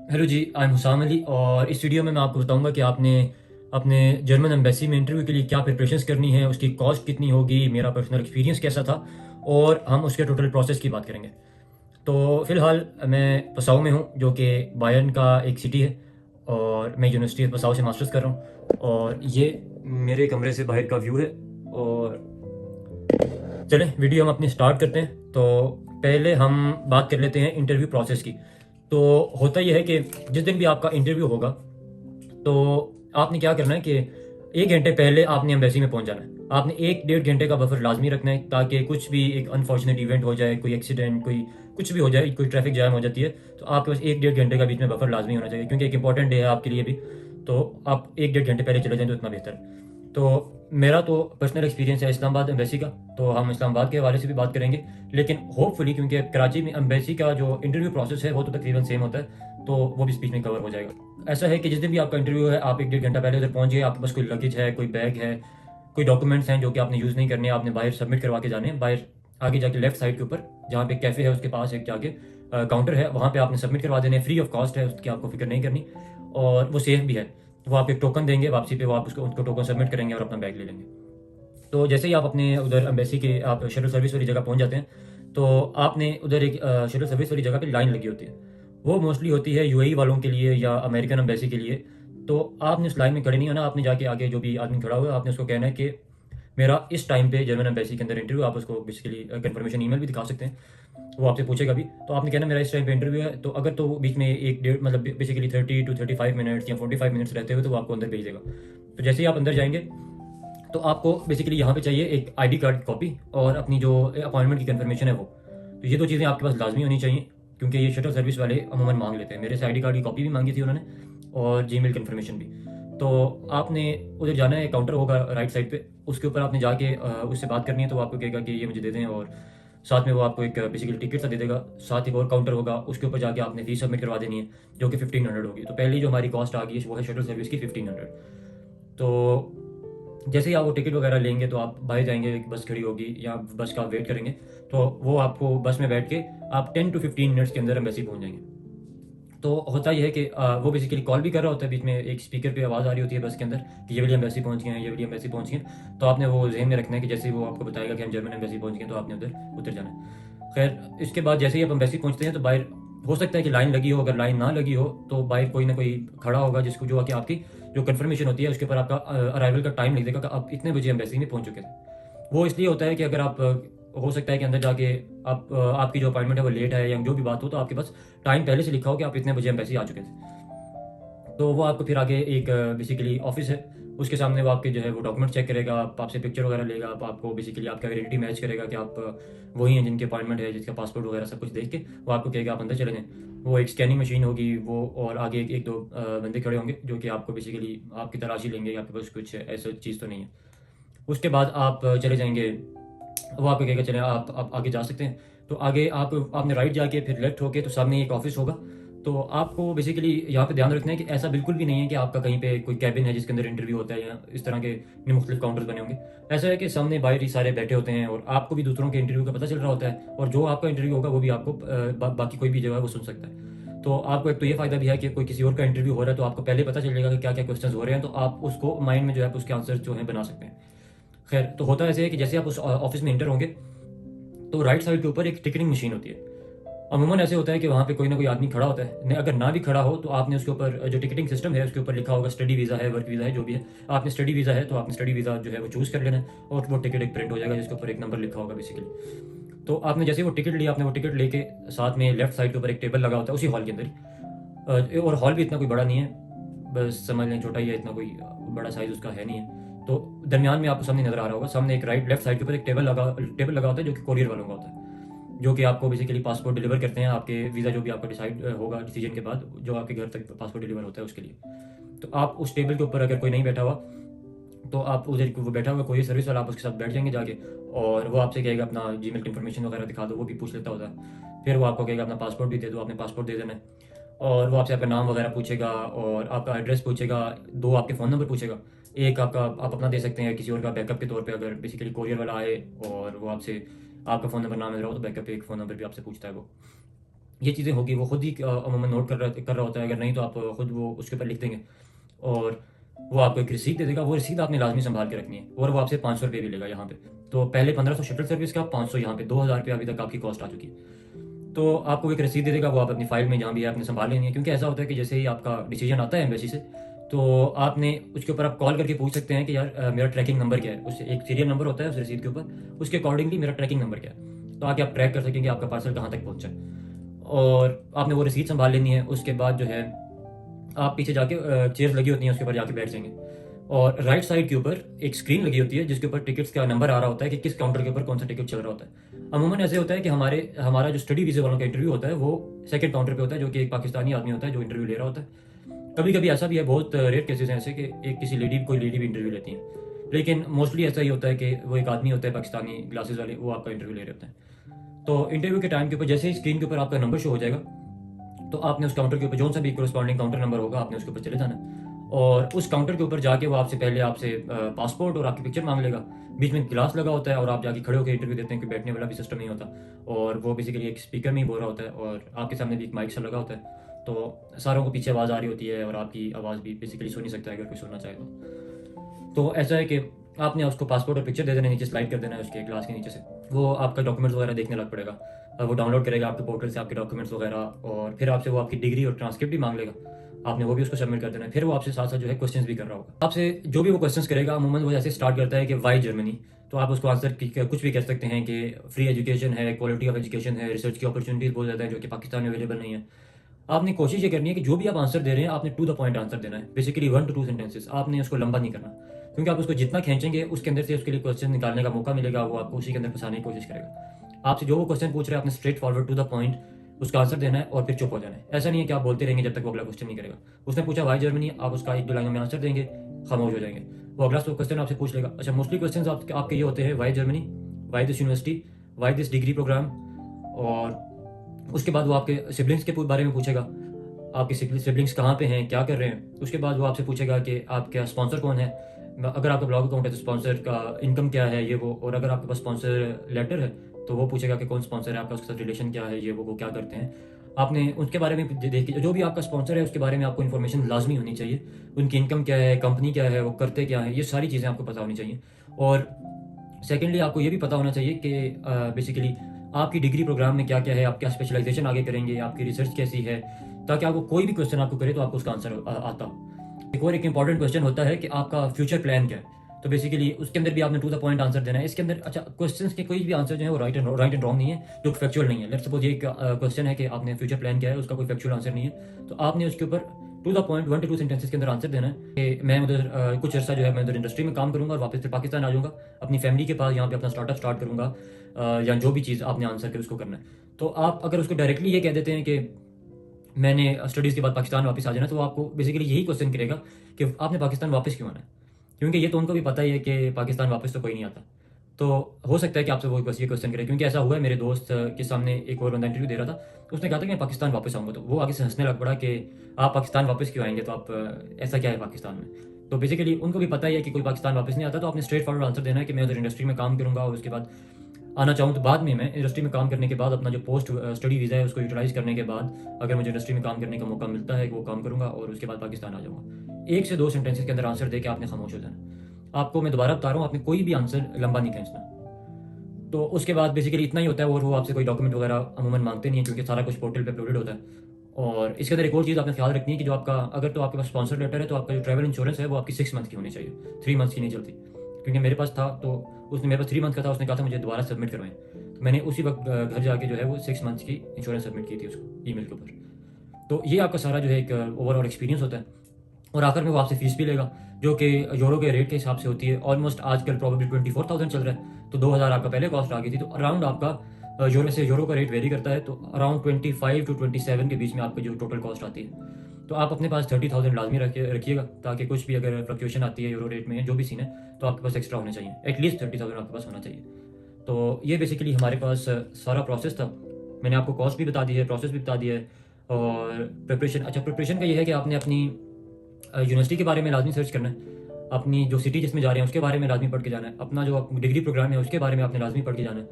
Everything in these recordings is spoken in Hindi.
Hello ji, I am Husam Ali और इस वीडियो में मैं आपको बताऊंगा कि आपने अपने जर्मन एम्बेसी में इंटरव्यू के लिए क्या प्रिपरेशंस करनी है, उसकी कॉस्ट कितनी होगी, मेरा पर्सनल एक्सपीरियंस कैसा था और हम उसके टोटल प्रोसेस की बात करेंगे। तो फ़िलहाल मैं पसाऊ में हूँ, जो कि बायर्न का एक सिटी है, और मैं यूनिवर्सिटी ऑफ पसाऊ से मास्टर्स कर रहा हूँ। और ये मेरे कमरे से बाहर का व्यू है। और चलें वीडियो हम अपनी स्टार्ट करते हैं। तो पहले हम बात कर लेते हैं इंटरव्यू प्रोसेस की। तो होता यह है कि जिस दिन भी आपका इंटरव्यू होगा, तो आपने क्या करना है कि 1 घंटे पहले आपने एम्बेसी में पहुंच जाना है। आपने 1 डेढ़ घंटे का बफर लाजमी रखना है, ताकि कुछ भी एक अनफॉर्चुनेट इवेंट हो जाए, कोई एक्सीडेंट, कोई कुछ भी हो जाए, कोई ट्रैफिक जैम हो जाती है, तो आपके पास 1 डेढ़ घंटे का बीच में बफर लाजमी होना चाहिए, क्योंकि एक इंपॉर्टेंट डे है आपके लिए भी। तो आप 1 डेढ़ घंटे पहले चले जाएं तो इतना बेहतर है। तो मेरा तो पर्सनल एक्सपीरियंस है इस्लामाबाद एम्बेसी का, तो हम इस्लामाबाद के हवाले से भी बात करेंगे। लेकिन होपफुली, क्योंकि कराची में एम्बेसी का जो इंटरव्यू प्रोसेस है वो तो तकरीबन सेम होता है, तो वो भी स्पीच में कवर हो जाएगा। ऐसा है कि जिस दिन भी आपका इंटरव्यू है, आप 1 डेढ़ घंटा पहले उधर पहुंच गए, आपके पास कोई लगेज है, कोई बैग है, कोई डॉक्यूमेंट्स हैं जो कि आपने यूज़ नहीं करने, आपने बाहर सबमिट करवा के जाने हैं। बाहर आगे जाके लेफ्ट साइड के ऊपर जहाँ पे कैफ़े है उसके पास एक जाके काउंटर है, वहाँ पे आपने सबमिट करवा देने, फ्री ऑफ कॉस्ट है, उसकी आपको फिक्र नहीं करनी। और वो सेफ भी है। वो आप एक टोकन देंगे वापसी पे, वो आप उसको उनको टोकन सबमिट करेंगे और अपना बैग ले लेंगे। तो जैसे ही आप अपने उधर एम्बेसी के आप शटल सर्विस वाली जगह पहुंच जाते हैं, तो आपने उधर एक शटल सर्विस वाली जगह पे लाइन लगी होती है। वो मोस्टली होती है यूएई वालों के लिए या अमेरिकन एम्बेसी के लिए। तो आपने उस लाइन में खड़े नहीं होना, आपने जाके आगे जो भी आदमी खड़ा हुआ है, आपने उसको कहना है कि मेरा इस टाइम पे जर्मन एम्बेसी के अंदर इंटरव्यू। आप उसको बेसिकली कंफर्मेशन ईमेल भी दिखा सकते हैं, वो आपसे पूछेगा भी। तो आपने कहना मेरा इस टाइम पे इंटरव्यू है। तो अगर तो बीच में एक डेढ़ मतलब बेसिकली 30 to 35 मिनट्स या 45 मिनट्स रहते हुए, तो वो आपको अंदर भेज देगा। तो जैसे ही आप अंदर जाएंगे, तो आपको बेसिकली यहाँ पे चाहिए एक आईडी कार्ड की कॉपी और अपनी जो अपॉइंटमेंट की कंफर्मेशन है वो। तो ये दो चीज़ें आपके पास लाजमी होनी चाहिए, क्योंकि ये शटल सर्विस वाले अमूमन मांग लेते हैं। मेरे से आईडी कार्ड की कॉपी भी मांगी थी उन्होंने, और जीमेल कंफर्मेशन भी। तो आपने उधर जाना है, काउंटर होगा राइट साइड पे, उसके ऊपर आपने जाके उससे बात करनी है। तो वो आपको कहेगा कि ये मुझे दे दें, और साथ में वो आपको एक बेसिकली टिकट सा दे देगा। साथ ही एक और काउंटर होगा, उसके ऊपर जाके आपने फीस सबमिट करवा देनी है, जो कि 1500 होगी। तो पहली जो हमारी कॉस्ट आ गई है वो है शटल सर्विस की 1500। तो जैसे ही आप वो टिकट वगैरह लेंगे, तो आप बाहर जाएंगे, एक बस खड़ी होगी या बस का आप वेट करेंगे। तो वो आपको बस में बैठ के आप 10 to 15 मिनट्स के अंदर एम्बेसी पहुंच जाएंगे। तो होता यह है कि वो बेसिकली कॉल भी कर रहा होता है, बीच में एक स्पीकर पे आवाज़ आ रही होती है बस के अंदर कि ये वाली एम्बेसी पहुंच गए हैं, ये वाली एम्बेसी पहुंच गए हैं। तो आपने वो जहन में रखना है कि जैसे ही वो आपको बताएगा कि हम जर्मन एम्बेसी पहुंच गए हैं, तो आपने उधर उतर जाना है। खैर, इसके बाद जैसे ही आप एम्बेसी पहुंचते हैं, तो बाहर हो सकता है कि लाइन लगी हो, अगर लाइन ना लगी हो तो बाहर कोई ना कोई खड़ा होगा, जिसको जो कि आपकी जो कन्फर्मेशन होती है उसके ऊपर आपका अराइवल का टाइम लिख देगा कि आप इतने बजे एम्बेसी में पहुंच चुके थे। वो इसलिए होता है कि अगर आप हो सकता है कि अंदर जाके आप आपकी जो अपॉइंटमेंट है वो लेट है या जो भी बात हो, तो आपके पास टाइम पहले से लिखा हो कि आप इतने बजे एम्बेसी आ चुके थे। तो वो आपको फिर आगे एक बेसिकली ऑफिस है, उसके सामने वो आपके जो है वो डॉक्यूमेंट चेक करेगा, आपसे पिक्चर वगैरह लेगा, आपको बेसिकली आपका आइडेंटिटी मैच करेगा कि आप वही हैं जिनके अपॉइंटमेंट है, जिसका पासपोर्ट वगैरह सब कुछ देख के वो आपको कहेगा आप अंदर चले जाएँ। वो एक स्कैनिंग मशीन होगी वो, और आगे एक दो बंदे खड़े होंगे जो कि आपको बेसिकली आपकी तलाशी लेंगे, आपके पास कुछ ऐसा चीज़ तो नहीं है। उसके बाद आप चले जाएंगे, वो आपको कहेगा चले आप आगे जा सकते हैं। तो आगे आपने राइट जाके फिर लेफ्ट होके, तो सामने एक ऑफिस होगा। तो आपको बेसिकली यहाँ पे ध्यान रखना है कि ऐसा बिल्कुल भी नहीं है कि आपका कहीं पे कोई कैबिन है जिसके अंदर इंटरव्यू होता है, या इस तरह के मुख्तलिफ काउंटर्स बने होंगे। ऐसा है कि सामने बाहर ही सारे बैठे होते हैं, और आपको भी दूसरों के इंटरव्यू का पता चल रहा होता है, और जो आपका इंटरव्यू होगा वो भी आपको बाकी कोई भी जो है वो सुन सकता है। तो आपको एक तो ये फ़ायदा भी है कि कोई किसी और का इंटरव्यू हो रहा है, तो आपको पहले पता चल जाएगा कि क्या क्या क्वेश्चंस हो रहे हैं, तो आप उसको माइंड में जो है उसके आंसर जो है बना सकते हैं। खैर, तो होता ऐसे है कि जैसे आप उस ऑफिस में इंटर होंगे, तो राइट साइड के ऊपर एक टिकटिंग मशीन होती है। अमूमन ऐसे होता है कि वहाँ पे कोई ना कोई आदमी खड़ा होता है, अगर ना भी खड़ा हो तो आपने उसके ऊपर जो टिकटिंग सिस्टम है उसके ऊपर लिखा होगा स्टडी वीज़ा है, वर्क वीज़ा है, जो भी है। आपने स्टडी वीज़ा है तो आपने स्टडी वीज़ा जो है वो चूज़ कर लेना है, और वो टिकट एक प्रिंट हो जाएगा जिसके ऊपर एक नंबर लिखा होगा बेसिकली। तो आपने जैसे वो टिकट लिया, आपने वो टिकट लेके साथ में लेफ्ट साइड के ऊपर एक टेबल लगा होता है उसी हॉल के अंदर ही। और हॉल भी इतना कोई बड़ा नहीं है, बस समझ लें छोटा ही है, इतना कोई बड़ा साइज़ उसका है नहीं है। तो दरमियान में आपको सामने नज़र आ रहा होगा, सामने एक राइट लेफ्ट साइड के ऊपर एक टेबल लगा होता है, जो कि कोरियर वालों का होता है, जो कि आपको बेसिकली पासपोर्ट डिलीवर करते हैं, आपके वीज़ा जो भी आपका डिसाइड होगा डिसीजन के बाद, जो आपके घर तक पासपोर्ट डिलीवर होता है उसके लिए। तो आप उस टेबल के ऊपर अगर कोई नहीं बैठा हुआ, तो आप उधर वो बैठा हुआ कोई सर्विस वाला, आप उसके साथ बैठ जाएंगे जाके, और वो आपसे कहेगा अपना जीमेल इन्फॉर्मेशन वगैरह दिखा दो, वो भी पूछ लेता होता है। फिर वो आपको कहेगा अपना पासपोर्ट भी दे दो, आपने पासपोर्ट दे देना है। और वो आपसे आपका नाम वगैरह पूछेगा, और आपका एड्रेस पूछेगा, दो आपके फ़ोन नंबर पूछेगा। एक आपका आप अपना दे सकते हैं, किसी और का बैकअप के तौर पे अगर बेसिकली कोरियर वाला आए और वो आपसे आपका फ़ोन नंबर ना मिल रहा हो, तो बैकअप पे एक फ़ोन नंबर भी आपसे पूछता है वो। ये चीज़ें होगी, वो खुद ही अमूमन नोट कर रहा होता है, अगर नहीं तो आप खुद वो उसके ऊपर लिख देंगे और वो आपको एक रिसीट दे देगा। वो रिसीट आपने लाजमी संभाल के रखनी है और वो आपसे 500 रुपये भी लेगा यहाँ पे। तो पहले 1500 शटल सर्विस का, 500 यहाँ पे, 2000 रुपये अभी तक आपकी कॉस्ट आ चुकी है। तो आपको एक रसीद दे देगा, वो आप अपनी फाइल में जहाँ भी है आपने संभाल लेनी है, क्योंकि ऐसा होता है कि जैसे ही आपका डिसीजन आता है एम्बेसी से, तो आपने उसके ऊपर आप कॉल करके पूछ सकते हैं कि यार मेरा ट्रैकिंग नंबर क्या है। उससे एक सीरियल नंबर होता है उस रसीद के ऊपर, उसके अकॉर्डिंगली मेरा ट्रैकिंग नंबर क्या है, तो आके आप ट्रैक कर सकेंगे आपका पार्सल कहाँ तक पहुँचा है। और आपने वो रसीद संभाल लेनी है। उसके बाद जो है आप पीछे जाके चेयर्स लगी होती हैं, उसके ऊपर जाके बैठ जाएंगे और राइट साइड के ऊपर एक स्क्रीन लगी होती है जिसके ऊपर टिकट्स का नंबर आ रहा होता है कि किस काउंटर के ऊपर कौन सा टिकट चल रहा होता है। अमूमन ऐसे होता है कि हमारा जो स्टडी वीज़ा वालों का इंटरव्यू होता है वो सेकंड काउंटर पे होता है, जो कि एक पाकिस्तानी आदमी होता है जो इंटरव्यू ले रहा होता है। कभी कभी ऐसा भी है, बहुत रेयर केसेस हैं ऐसे कि एक कोई लेडी भी इंटरव्यू लेती है, लेकिन मोस्टली ऐसा ही होता है कि वो एक आदमी होता है पाकिस्तानी ग्लासेस वाले, वो आपका इंटरव्यू ले रहे होते हैं। तो इंटरव्यू के टाइम के ऊपर जैसे ही स्क्रीन के ऊपर आपका नंबर शो हो जाएगा, तो आपने उस काउंटर के ऊपर जो सा भी कोरस्पॉन्डिंग काउंटर नंबर होगा आपने उसके ऊपर चले जाना है और उस काउंटर के ऊपर जाके वो आपसे पासपोर्ट और आपकी पिक्चर मांग लेगा। बीच में गिलास लगा होता है और आप जाके खड़े होकर इंटरव्यू देते हैं कि बैठने वाला भी सिस्टम नहीं होता, और वो बेसिकली एक स्पीकर में ही बोल रहा होता है और आपके सामने भी एक माइक सा लगा होता है, तो सारों को पीछे आवाज़ आ रही होती है और आपकी आवाज़ भी बेसिकली सुन ही सकता है अगर कोई सुनना चाहे तो ऐसा है कि आपने उसको पासपोर्ट और पिक्चर दे देना, नीचे स्लाइड कर देना है उसके ग्लास के नीचे से, वो आपका डॉक्यूमेंट्स वगैरह देखने लग पड़ेगा। वो डाउनलोड करेगा आपके पोर्टल से आपके डॉक्यूमेंट्स वगैरह, और फिर आपसे वो आपकी डिग्री और ट्रांसक्रिप्ट भी मांग लेगा, आपने वो भी उसको सबमिट कर देना है। फिर वो आपसे साथ साथ जो है क्वेश्चंस भी कर रहा होगा आपसे। जो भी वो क्वेश्चंस करेगा अमूमन वो ऐसे स्टार्ट करता है कि वाई जर्मनी, तो आप उसको आंसर कुछ भी कह सकते हैं कि फ्री एजुकेशन है, क्वालिटी ऑफ एजुकेशन है, रिसर्च की अपॉर्चुनिटीज़ बहुत ज़्यादा है जो कि पाकिस्तान में अवेलेबल नहीं है। आपने कोशिश ये करनी है कि जो भी आप आंसर दे रहे हैं आपने टू द पॉइंट आंसर देना है, बेसिकली 1 to 2 सेंटेंसेस, आपने उसको लंबा नहीं करना, क्योंकि आप उसको जितना खींचेंगे उसके अंदर से उसके लिए क्वेश्चन निकालने का मौका मिलेगा, वो आपको उसी के अंदर फंसाने की कोशिश करेगा। आपसे जो वो क्वेश्चन पूछ रहे हैं आपने straightforward to the point उसका आंसर देना है और फिर चुप हो जाना है। ऐसा नहीं है कि आप बोलते रहेंगे जब तक वो अगला क्वेश्चन नहीं करेगा। उसने पूछा वाई जर्मनी, आप उसका 1-2 लाइनों में आंसर देंगे, खामोश हो जाएंगे, वो अगला क्वेश्चन आपसे पूछ लेगा। अच्छा, मोस्टली क्वेश्चन आपके ये होते हैं why Germany, why this university, why this degree program, और उसके बाद वो आपके सिबलिंग्स के बारे में पूछेगा, आपके सिबलिंग्स कहाँ पे हैं, क्या कर रहे हैं। उसके बाद वो आपसे पूछेगा कि आपका स्पॉन्सर कौन है, अगर आपका ब्लॉग अकाउंट है तो स्पॉन्सर का इनकम क्या है, ये वो, और अगर आपके पास स्पॉन्सर लेटर है तो वो पूछेगा कि कौन स्पॉन्सर है आपका, उसके साथ रिलेशन क्या है, ये वो क्या करते हैं। आपने उसके बारे में देखिए, जो भी आपका स्पॉन्सर है उसके बारे में आपको इन्फॉर्मेशन लाजमी होनी चाहिए, उनकी इनकम क्या है, कंपनी क्या है, वो करते क्या है, ये सारी चीज़ें आपको पता होनी चाहिए। और सेकेंडली आपको ये भी पता होना चाहिए कि बेसिकली आपकी डिग्री प्रोग्राम में क्या क्या है, आप क्या स्पेशलाइजेशन आगे करेंगे, आपकी रिसर्च कैसी है, ताकि आपको कोई भी क्वेश्चन आपको करे तो आपको उसका आंसर आता हो। एक और एक इंपॉर्टेंट क्वेश्चन होता है कि आपका फ्यूचर प्लान क्या है, तो बेसिकली उसके अंदर भी आपने टू द पॉइंट आंसर देना है। इसके अंदर अच्छा, क्वेश्चंस के कोई भी आंसर जो है वो राइट एंड रॉन्ग नहीं है, जो फैक्चुअल नहीं है। लेट्स सपोज ये क्वेश्चन है कि आपने फ्यूचर प्लान क्या है, उसका कोई फैक्चुअल आंसर नहीं है, तो आपने उसके ऊपर to the point 1 to 2 sentences के अंदर आंसर देना है कि मैं उधर कुछ अर्सा जो है मैं उधर इंडस्ट्री में काम करूंगा और वापस फिर पाकिस्तान आ जाऊंगा, अपनी फैमिली के पास यहाँ पे अपना स्टार्टअप स्टार्ट करूंगा, या जो भी चीज़ आपने आंसर कर उसको करना है। तो आप अगर उसको डायरेक्टली ये कह देते हैं कि मैंने स्टडीज़ के बाद पाकिस्तान वापस आ जाना, तो आपको बेसिकली यही क्वेश्चन करेगा कि आपने पाकिस्तान वापस क्यों आना है, क्योंकि ये तो उनको भी पता ही है कि पाकिस्तान वापस तो कोई नहीं आता। तो हो सकता है कि आपसे वो बस ये क्वेश्चन करे, क्योंकि ऐसा हुआ है मेरे दोस्त के सामने, एक और बंदा इंटरव्यू दे रहा था, उसने कहा था कि मैं पाकिस्तान वापस आऊँगा, तो वो आगे से हंसने लग पड़ा कि आप पाकिस्तान वापस क्यों आएंगे, तो आप ऐसा क्या है पाकिस्तान में। तो बेसिकली उनको भी पता ही है कि कोई पाकिस्तान वापस नहीं आता, तो आपने स्ट्रेट फॉरवर्ड आंसर देना है कि मैं उधर इंडस्ट्री में काम करूँगा और उसके बाद आना चाहूँ तो बाद में मैं इंडस्ट्री में काम करने के बाद अपना जो पोस्ट स्टडी वीज़ा है उसको यूटिलाइज़ करने के बाद अगर मुझे इंडस्ट्री में काम करने का मौका मिलता है वो काम करूँगा और उसके बाद पाकिस्तान आ जाऊँगा। 1 से 2 सेंटेंसेस के अंदर आंसर दे के आपने खामोश हो जाना। आपको मैं दोबारा बता रहा हूँ, आपने कोई भी आंसर लंबा नहीं खींचना। तो उसके बाद बेसिकली इतना ही होता है, और वो आपसे कोई डॉक्यूमेंट वगैरह अमूमन मांगते नहीं है, क्योंकि सारा कुछ पोर्टल पे अपलोडेड होता है। और इसके अंदर एक और चीज़ आपने ख्याल रखनी है कि जो आपका, अगर तो आपके पास स्पॉन्सर लेटर है तो आपका जो ट्रैवल इंश्योरेंस है वो आपकी 6 मंथ की होनी चाहिए, 3 मंथ्स की नहीं चलती। क्योंकि मेरे पास था, तो उसने मेरे पास 3 मंथ का था, उसने कहा था मुझे दोबारा सबमिट करवाएं, तो मैंने उसी वक्त घर जाके जो है वो 6 मंथ्स की इंश्योरेंस सबमिट की थी उसको ईमेल के ऊपर। तो ये आपका सारा जो है एक ओवरऑल एक्सपीरियंस होता है, और आखिर में वो आपसे फीस भी लेगा, जो कि यूरो के रेट के हिसाब से होती है ऑलमोस्ट आजकल प्रॉब्लली 24,000 चल रहा है, तो 2,000 आपका पहले कॉस्ट आ गई थी। तो अराउंड आपका यूरो का रेट वेरी करता है, तो अराउंड 25 to 27 के बीच में आपकी जो टोटल कॉस्ट आती है। तो आप अपने पास 30,000 लाजमी रखिएगा, ताकि कुछ भी अगर फ्लक्चुएशन आती है यूरो रेट में जो भी सीन है, तो आपके पास एक्स्ट्रा होने चाहिए, एटलीस्ट 30,000 आपके पास होना चाहिए। तो ये बेसिकली हमारे पास सारा प्रोसेस था। मैंने आपको कॉस्ट भी बता दी है, प्रोसेस भी बता दिया है, और प्रिपरेशन। अच्छा, प्रिपरेशन का ये है कि आपने अपनी यूनिवर्सिटी के बारे में लाजमी सर्च करना है, अपनी जो सिटी जिसमें जा रहे हैं उसके बारे में लाजमी पढ़ के जाना है, अपना जो डिग्री प्रोग्राम है उसके बारे में आपने लाजमी पढ़ के जाना है,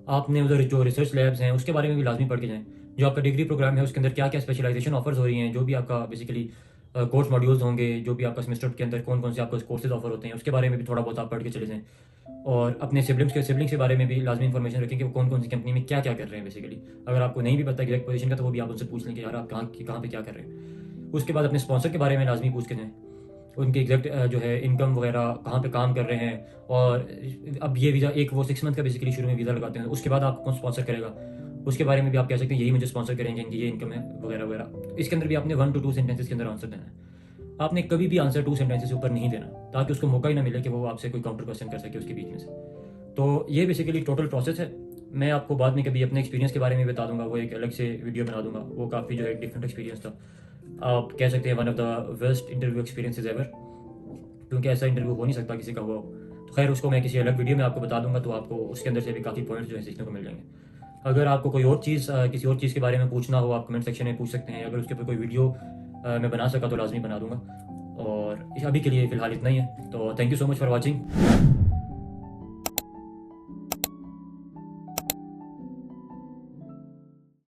आपने उधर जो रिसर्च लैब्स हैं उसके बारे में भी लाजमी पढ़ के जाएँ। जो आपका डिग्री प्रोग्राम है उसके अंदर क्या क्या स्पेशलाइजेशन ऑफर्स हो रही हैं, जो भी आपका बेसिकली कोर्स मॉड्यूल्स होंगे, जो भी आपका सेमेस्टर के अंदर कौन कौन से आपको कोर्सेज ऑफर होते हैं, उसके बारे में भी थोड़ा बहुत आप पढ़ के चले जाएँ। और अपने सिबलिंग्स के बारे में भी लाजमी इन्फॉर्मेशन रखें कि वो कौन कौन सी कंपनी में क्या क्या कर रहे हैं बेसिकली। अगर आपको नहीं भी पता एग्जैक्ट पोजीशन का, तो वो भी आप उनसे पूछ लें कि यार आप कहाँ पे क्या कर रहे हैं। उसके बाद अपने स्पॉन्सर के बारे में लाजमी पूछ के जाएँ, उनकी एग्जैक्ट जो है इनकम वगैरह, कहाँ पे काम कर रहे हैं। और अब ये वीज़ा एक वो 6 मंथ का बेसिकली शुरू में वीज़ा लगाते हैं, उसके बाद आपको कौन स्पॉन्सर करेगा, उसके बारे में भी आप कह सकते हैं यही मुझे स्पॉन्सर करेंगे, इनकी ये इनकम है वगैरह वगैरह। इसके अंदर भी आपने 1 to 2 सेंटेंसेस के अंदर आंसर देना है। आपने कभी भी आंसर 2 सेंटेंसेस से ऊपर नहीं देना, ताकि उसको मौका ही ना मिले कि वो आपसे कोई काउंटर क्वेश्चन कर सके उसके बीच में से। तो ये बेसिकली टोटल प्रोसेस है। मैं आपको बाद में कभी अपने एक्सपीरियंस के बारे में बता दूंगा, वो एक अलग से वीडियो बना दूंगा। वो काफ़ी जो है डिफरेंट एक्सपीरियंस था, आप कह सकते हैं one of the worst interview experiences ever, क्योंकि ऐसा इंटरव्यू हो नहीं सकता किसी का हुआ हो। तो खैर उसको मैं किसी अलग वीडियो में आपको बता दूंगा, तो आपको उसके अंदर से भी काफ़ी पॉइंट्स जो है सीखने को मिल जाएंगे। अगर आपको कोई और चीज़ किसी और चीज़ के बारे में पूछना हो, आप कमेंट सेक्शन में पूछ सकते हैं। अगर उसके ऊपर कोई वीडियो मैं बना सका तो लाजमी बना दूंगा। और अभी के लिए फ़िलहाल इतना ही है। तो thank you so much for watching.